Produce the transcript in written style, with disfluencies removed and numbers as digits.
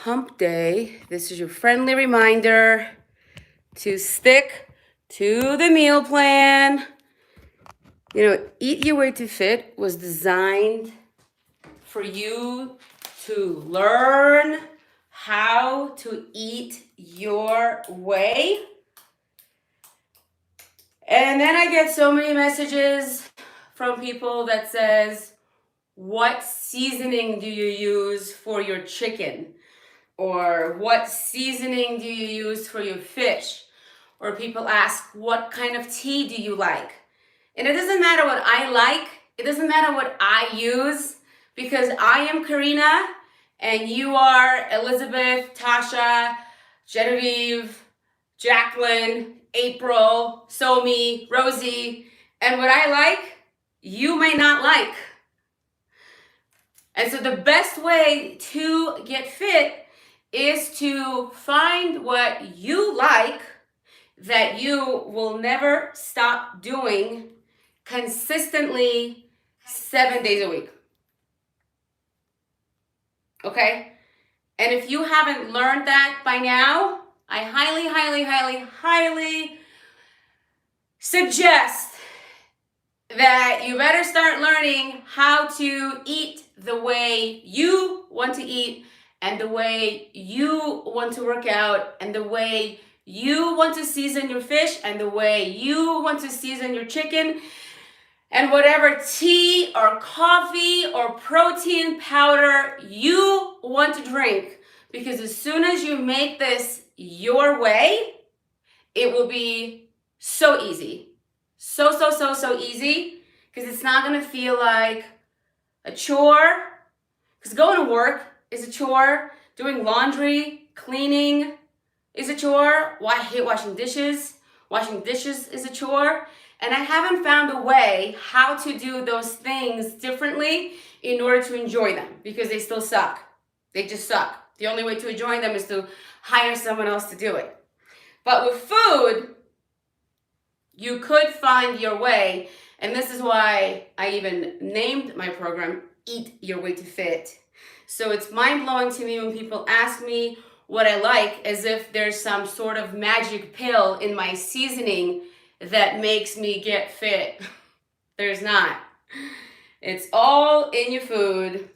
hump day, this is your friendly reminder to stick to the meal plan. You know, Eat Your Way to Fit was designed for you to learn how to eat your way. And then I get so many messages from people that says, what seasoning do you use for your chicken? Or what seasoning do you use for your fish? Or people ask, what kind of tea do you like? And it doesn't matter what I like. It doesn't matter what I use, because I am Karina and you are Elizabeth, Tasha, Genevieve, Jacqueline, April, Somi, Rosie. And what I like, you may not like. And so the best way to get fit is to find what you like that you will never stop doing consistently 7 days a week. Okay? And if you haven't learned that by now, I highly suggest that you better start learning how to eat the way you want to eat, and the way you want to work out, and the way you want to season your fish, and the way you want to season your chicken, and whatever tea or coffee or protein powder you want to drink. Because as soon as you make this your way, it will be so easy. So easy, because it's not going to feel like a chore. Because going to work is a chore. Doing laundry, cleaning is a chore. Well, I hate washing dishes. Washing dishes is a chore. And I haven't found a way how to do those things differently in order to enjoy them, because they still suck. They just suck. The only way to enjoy them is to hire someone else to do it. But with food, you could find your way. And this is why I even named my program Eat Your Way to Fit. So it's mind-blowing to me when people ask me what I like, as if there's some sort of magic pill in my seasoning that makes me get fit. There's not. It's all in your food.